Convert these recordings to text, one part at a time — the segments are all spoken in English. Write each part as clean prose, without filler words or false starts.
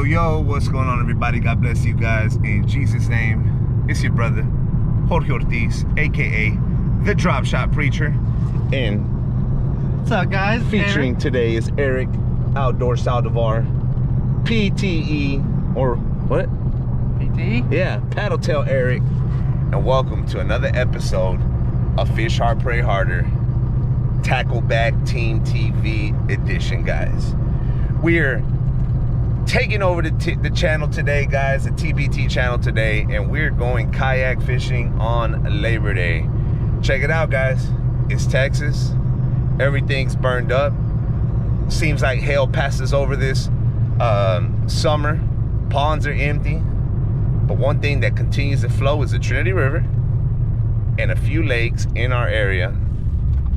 Yo, what's going on, everybody? God bless you guys in Jesus' name. It's your brother, Jorge Ortiz, aka the Drop Shot Preacher. And what's up, guys? Featuring Eric. Today is Eric, Outdoor Saldivar, PTE, or what? PT? Yeah, Paddle Tail Eric. And welcome to another episode of Fish Hard, Pray Harder, Tackle Back Team TV edition, guys. We're taking over the channel today, guys, the TBT channel today, and we're going kayak fishing on Labor Day. Check it out, guys. It's Texas. Everything's burned up. Seems like hell passes over this summer. Ponds are empty. But one thing that continues to flow is the Trinity River and a few lakes in our area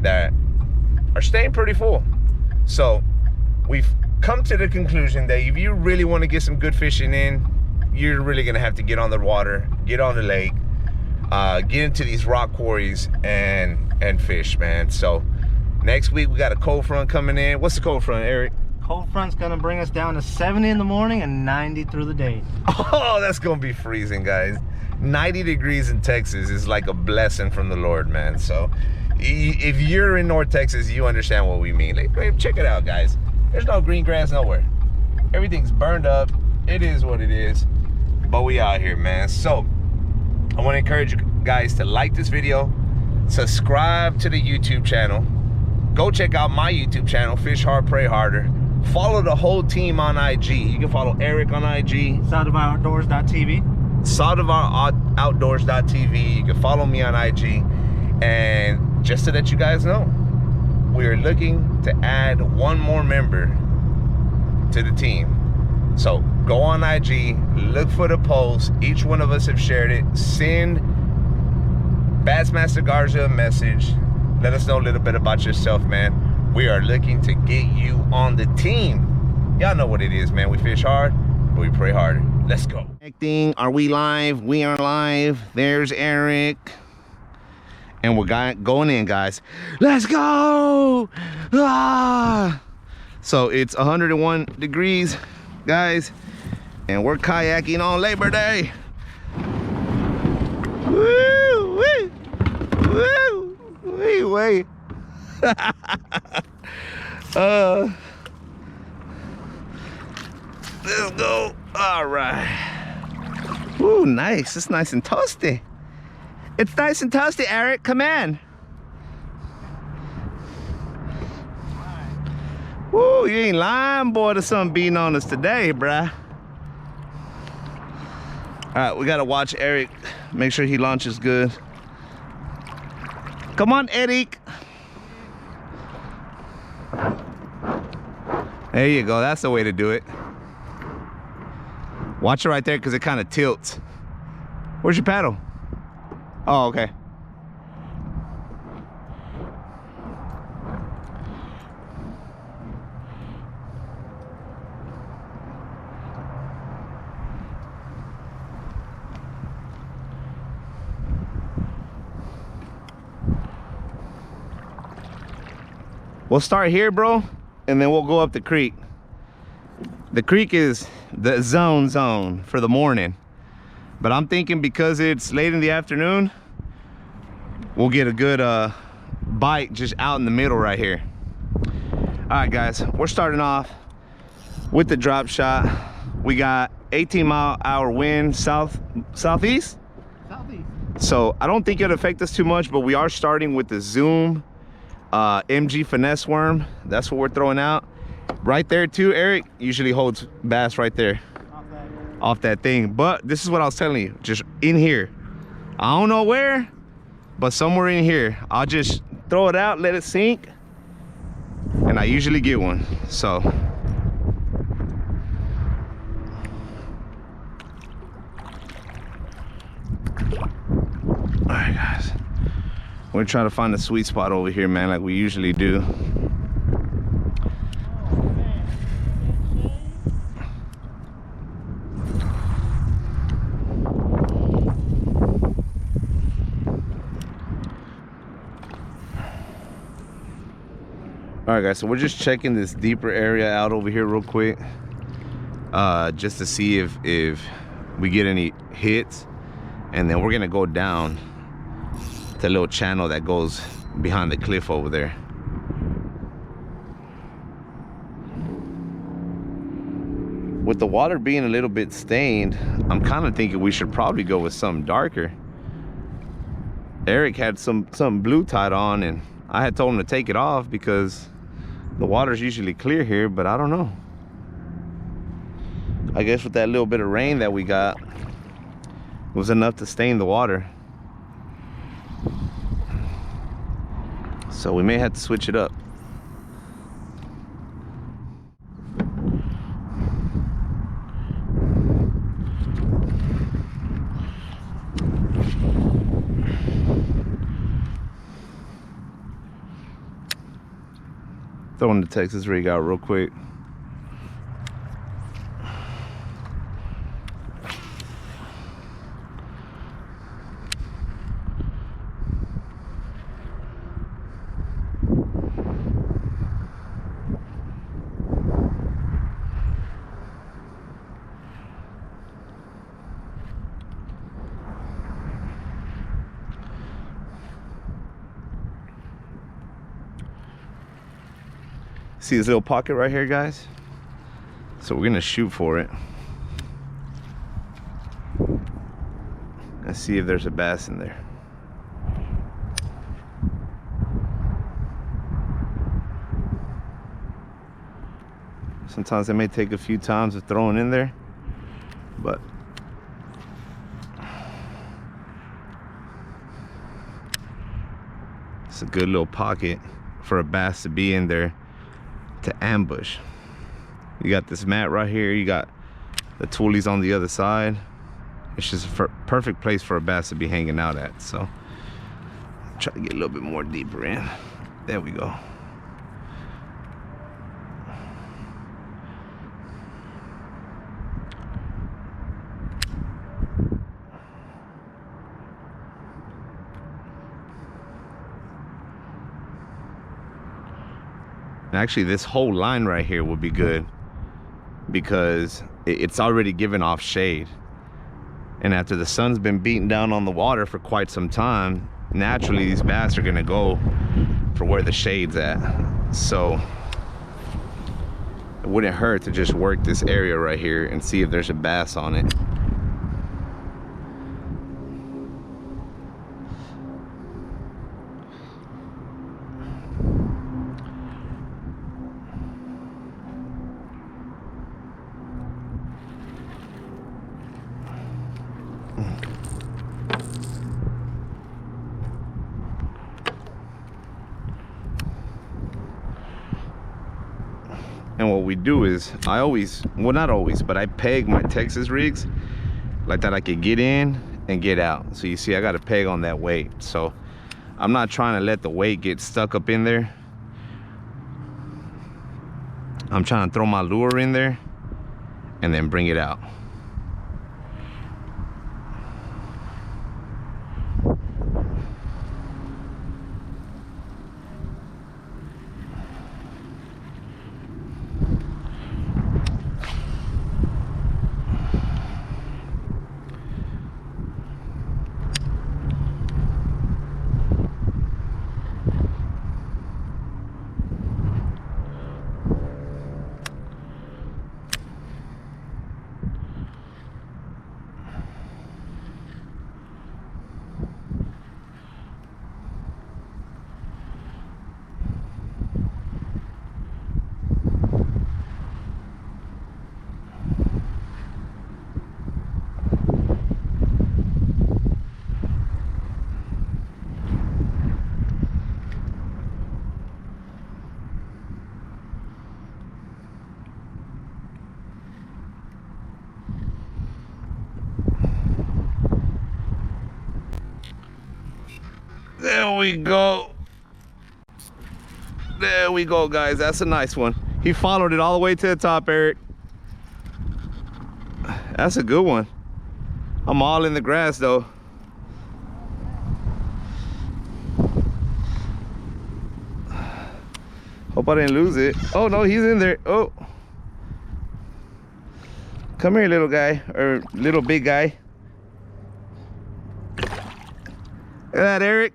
that are staying pretty full. So we've come to the conclusion that if you really want to get some good fishing in, you're really gonna have to get on the water, get on the lake, get into these rock quarries and fish, man. So next week we got a cold front coming in. What's the cold front, Eric? Cold front's gonna bring us down to 70 in the morning and 90 through the day. Oh, that's gonna be freezing, guys. 90 degrees in Texas is like a blessing from the Lord, man. So if you're in North Texas, you understand what we mean. Like, check it out, guys. There's no green grass nowhere. Everything's burned up. It is what it is. But we out here, man. So I want to encourage you guys to like this video, subscribe to the YouTube channel, go check out my YouTube channel, Fish Hard, Pray Harder. Follow the whole team on IG. You can follow Eric on IG. SaldivarOutdoors.tv. SaldivarOutdoors.tv. You can follow me on IG. And just so that you guys know, we're looking to add one more member to the team. So go on IG, look for the post. Each one of us have shared it. Send Bassmaster Garza a message. Let us know a little bit about yourself, man. We are looking to get you on the team. Y'all know what it is, man. We fish hard, but we pray harder. Let's go. Are we live? We are live. There's Eric. And we're going in, guys. Let's go! Ah! So it's 101 degrees, guys. And we're kayaking on Labor Day. Woo! Woo! Woo! Wee, wee. Let's go. All right. Ooh, nice. It's nice and toasty. It's nice and toasty, Eric. Come in. Woo, you ain't lying, boy. There's something beating on us today, bruh. All right, we gotta watch Eric. Make sure he launches good. Come on, Eric. There you go. That's the way to do it. Watch it right there because it kind of tilts. Where's your paddle? Oh, okay. We'll start here, bro, and then we'll go up the creek. The creek is the zone for the morning. But I'm thinking because it's late in the afternoon, we'll get a good bite just out in the middle right here. All right, guys, we're starting off with the drop shot. We got 18-mile-an-hour wind southeast. So I don't think it'll affect us too much, but we are starting with the Zoom MG finesse worm. That's what we're throwing out. Right there too, Eric usually holds bass right there. Off that thing. But this is what I was telling you, just in here. I don't know where, but somewhere in here. I'll just throw it out, let it sink, and I usually get one. So all right, guys, we're trying to find a sweet spot over here, man, like we usually do. All right, guys, so we're just checking this deeper area out over here real quick. just to see if we get any hits, and then we're gonna go down the little channel that goes behind the cliff over there. With the water being a little bit stained, I'm kind of thinking we should probably go with something darker. Eric had some blue tied on, and I had told him to take it off because the water's usually clear here, but I don't know. I guess with that little bit of rain that we got, it was enough to stain the water. So we may have to switch it up. Throwing the Texas rig out real quick. See this little pocket right here, guys? So we're gonna shoot for it and see if there's a bass in there. Sometimes it may take a few times of throwing in there, but it's a good little pocket for a bass to be in there to ambush. You got this mat right here, you got the toolies on the other side. It's just a perfect place for a bass to be hanging out at. So try to get a little bit more deeper in. There we go. Actually, this whole line right here will be good because it's already given off shade, and after the sun's been beating down on the water for quite some time, naturally these bass are gonna go for where the shade's at. So it wouldn't hurt to just work this area right here and see if there's a bass on it. And what we do is, I always, well not always, but I peg my Texas rigs like that I could get in and get out. So you see I got a peg on that weight. So I'm not trying to let the weight get stuck up in there. I'm trying to throw my lure in there and then bring it out. There we go. There we go, guys. That's a nice one. He followed it all the way to the top, Eric. That's a good one. I'm all in the grass, though. Hope I didn't lose it. Oh, no, he's in there. Oh. Come here, little guy, or little big guy. Look at that, Eric.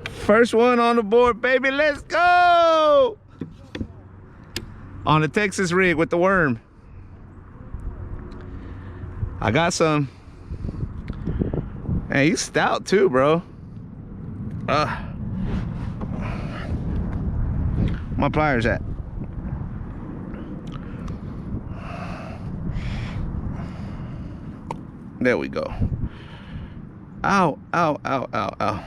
First one on the board, baby. Let's go! On the Texas rig with the worm. I got some. Hey, he's stout too, bro. My pliers at? There we go. Ow, ow, ow, ow, ow.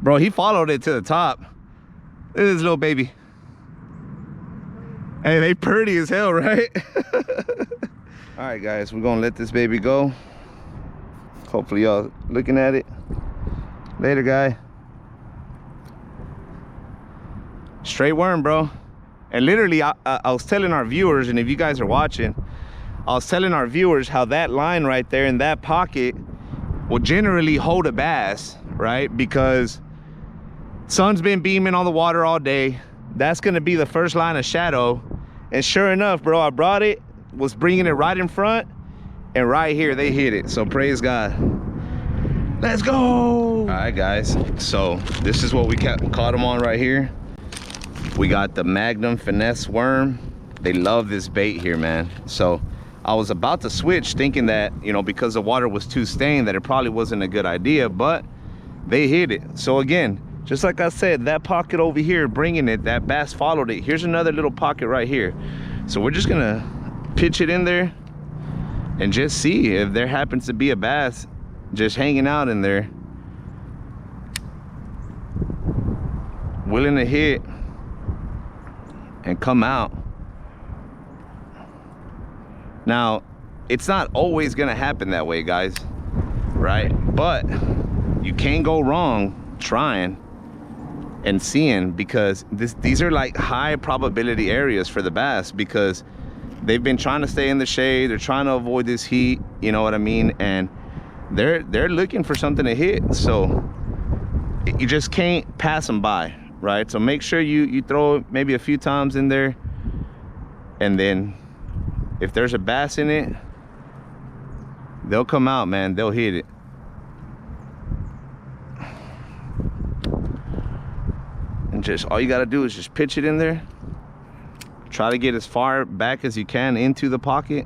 Bro, he followed it to the top. Look at this little baby. Hey, they pretty as hell, right? All right, guys, we're gonna let this baby go. Hopefully y'all looking at it. Later, guy. Straight worm, bro. And literally, I was telling our viewers, and if you guys are watching, I was telling our viewers how that line right there in that pocket will generally hold a bass, right? Because sun's been beaming on the water all day. That's gonna be the first line of shadow. And sure enough, bro, I brought it, was bringing it right in front, and right here they hit it. So praise God. Let's go. All right, guys, so this is what we caught them on right here. We got the Magnum finesse worm. They love this bait here, man. So I was about to switch, thinking that, you know, because the water was too stained, that it probably wasn't a good idea, but they hit it. So again, just like I said, that pocket over here bringing it, that bass followed it. Here's another little pocket right here. So we're just gonna pitch it in there and just see if there happens to be a bass just hanging out in there, willing to hit and come out. Now, it's not always gonna happen that way, guys, right? But you can't go wrong trying and seeing, because these are like high probability areas for the bass, because they've been trying to stay in the shade, they're trying to avoid this heat, you know what I mean? And they're looking for something to hit, so you just can't pass them by, right? So make sure you throw it maybe a few times in there, and then if there's a bass in it, they'll come out, man. They'll hit it. And just all you gotta do is just pitch it in there. Try to get as far back as you can into the pocket,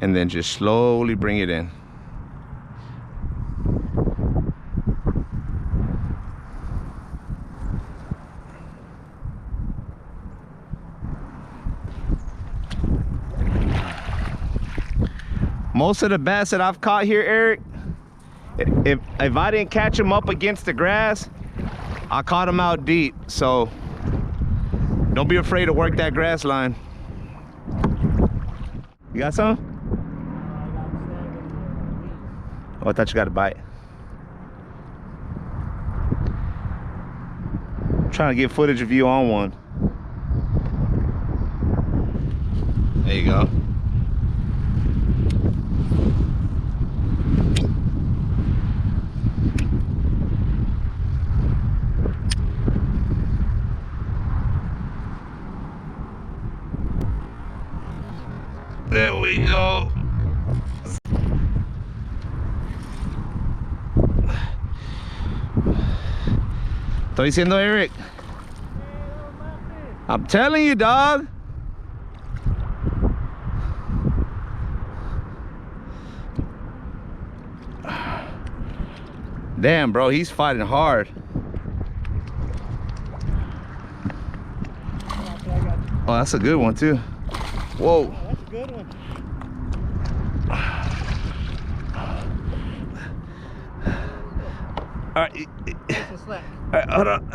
and then just slowly bring it in. Most of the bass that I've caught here, Eric, if I didn't catch them up against the grass, I caught them out deep. So don't be afraid to work that grass line. You got some? Oh, I thought you got a bite. I'm trying to get footage of you on one. There you go. There we go. Estoy diciendo, Eric. I'm telling you, dog. Damn, bro, he's fighting hard. Oh, that's a good one too. Whoa. That's a good one. All right. Slack. All right, hold on.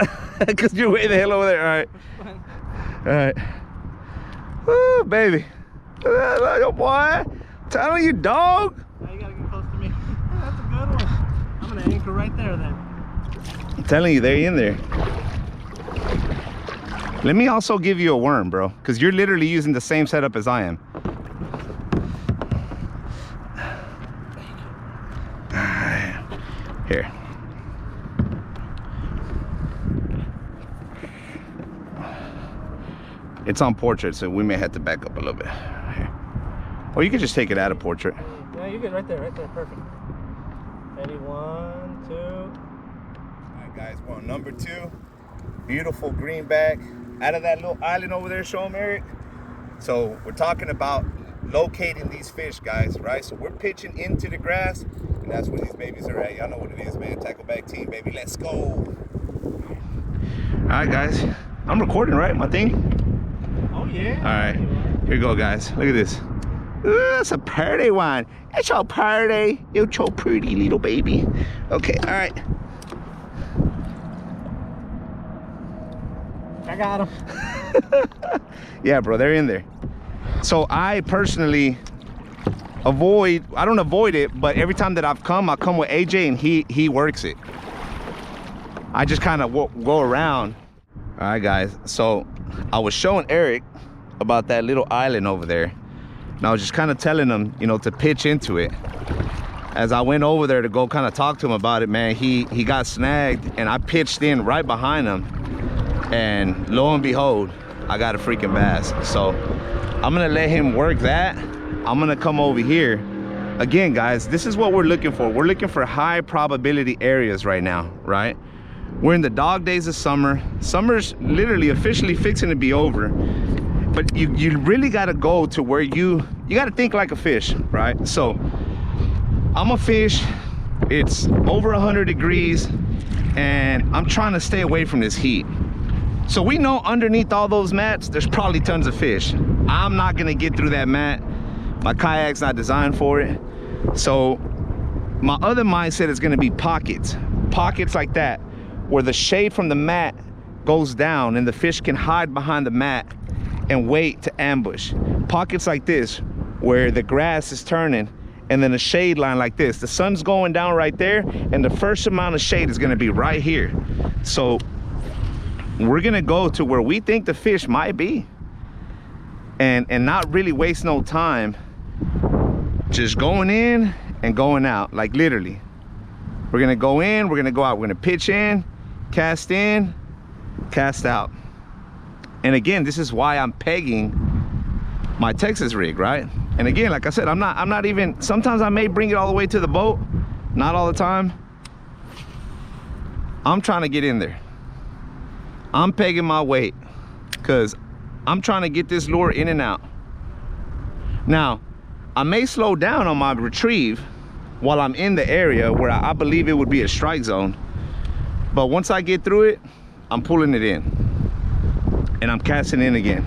Because you're way the hell over there. All right. All right. Woo, baby. Look, oh boy. I'm telling you, dog. Now you gotta get close to me. That's a good one. I'm gonna anchor right there then. I'm telling you, they're in there. Let me also give you a worm, bro, because you're literally using the same setup as I am. Here. It's on portrait, so we may have to back up a little bit. Or you could just take it out of portrait. Yeah, you get right there, perfect. Ready, 1, 2. All right, guys, we're on number 2. Beautiful greenback. Out of that little island over there, show them, Eric. So we're talking about locating these fish, guys, right? So we're pitching into the grass, and that's where these babies are at. Y'all know what it is, man. Tackleback team, baby. Let's go. All right, guys. I'm recording, right? My thing? Oh, yeah. All right. Here we go, guys. Look at this. Ooh, it's a pretty one. It's so pretty. You're so pretty, little baby. Okay, all right. I got him. Yeah, bro, they're in there. So I personally I don't avoid it, but every time that I come with AJ and he works it. I just kind of go around. All right, guys. So I was showing Eric about that little island over there. And I was just kind of telling him, you know, to pitch into it. As I went over there to go kind of talk to him about it, man, he got snagged and I pitched in right behind him. And lo and behold, I got a freaking bass. So I'm gonna let him work that. I'm gonna come over here. Again, guys, this is what we're looking for. We're looking for high probability areas right now, right? We're in the dog days of summer. Summer's literally officially fixing to be over. But you really gotta go to where you gotta think like a fish, right? So I'm a fish, it's over 100 degrees, and I'm trying to stay away from this heat. So we know underneath all those mats, there's probably tons of fish. I'm not gonna get through that mat. My kayak's not designed for it. So my other mindset is gonna be pockets. Pockets like that, where the shade from the mat goes down and the fish can hide behind the mat and wait to ambush. Pockets like this, where the grass is turning and then a shade line like this. The sun's going down right there and the first amount of shade is gonna be right here. So we're gonna go to where we think the fish might be and not really waste no time just going in and going out, like literally. We're gonna go in, we're gonna go out, we're gonna pitch in, cast out. And again, this is why I'm pegging my Texas rig, right? And again, like I said, I'm not even, sometimes I may bring it all the way to the boat, not all the time. I'm trying to get in there. I'm pegging my weight because I'm trying to get this lure in and out. Now, I may slow down on my retrieve while I'm in the area where I believe it would be a strike zone. But once I get through it, I'm pulling it in and I'm casting in again.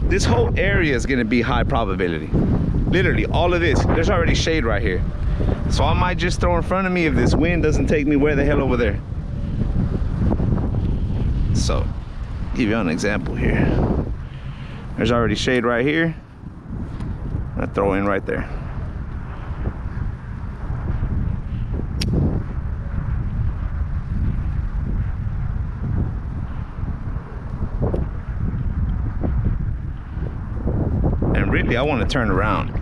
This whole area is gonna be high probability. Literally all of this, there's already shade right here. So I might just throw in front of me if this wind doesn't take me way the hell over there. So, give you an example here. There's already shade right here. I throw in right there. And really, I want to turn around.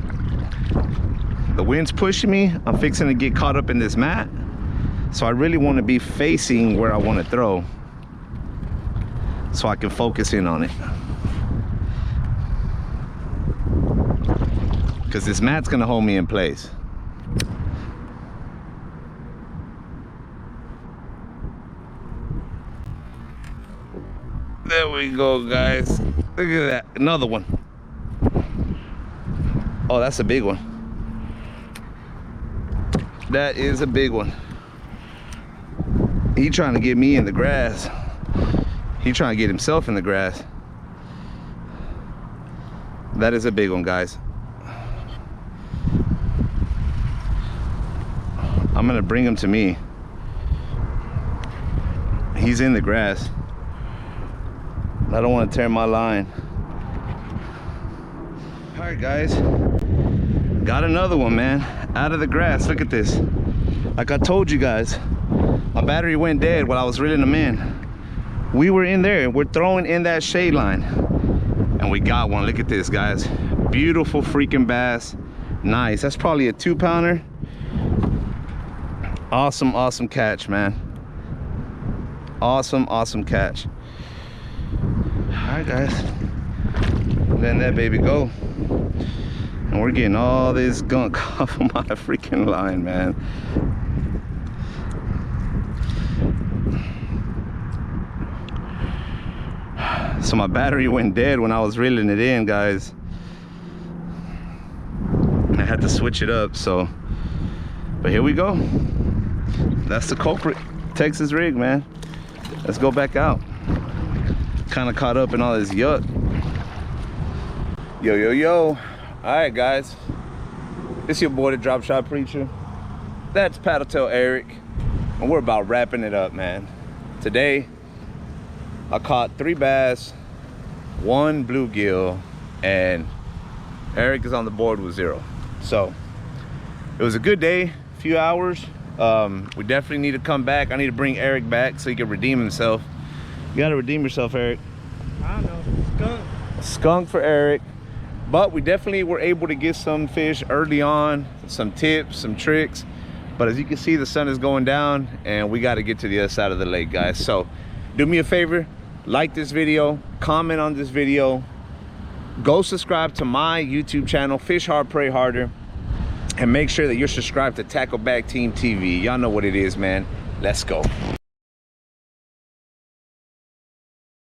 The wind's pushing me. I'm fixing to get caught up in this mat. So I really want to be facing where I want to throw, so I can focus in on it. Because this mat's gonna hold me in place. There we go, guys. Look at that, another one. Oh, that's a big one. That is a big one. He trying to get me in the grass. He trying to get himself in the grass. That is a big one, guys. I'm gonna bring him to me. He's in the grass. I don't want to tear my line. All right, guys. Got another one, man. Out of the grass. Look at this. Like I told you guys, my battery went dead while I was reeling them in. We were in there. We're throwing in that shade line. And we got one. Look at this, guys. Beautiful freaking bass. Nice. That's probably a 2-pounder. Awesome, awesome catch, man. Awesome, awesome catch. All right, guys, letting that baby go, and we're getting all this gunk off of my freaking line, man. So my battery went dead when I was reeling it in, guys. I had to switch it up, so, but here we go. That's the culprit, Texas rig, man. Let's go back out. Kind of caught up in all this yuck. Yo, yo, yo. All right, guys. It's your boy, the Drop Shot Preacher. That's Paddle Tail Eric, and we're about wrapping it up, man. Today, I caught 3 bass, 1 bluegill, and Eric is on the board with 0. So it was a good day, a few hours. We definitely need to come back. I need to bring Eric back so he can redeem himself. You gotta redeem yourself, Eric. I don't know, skunk. Skunk for Eric. But we definitely were able to get some fish early on, some tips, some tricks. But as you can see, the sun is going down and we got to get to the other side of the lake, guys. So do me a favor, like this video, comment on this video, go subscribe to my YouTube channel, Fish Hard, Pray Harder, and make sure that you're subscribed to Tackleback Team TV. Y'all know what it is, man. Let's go.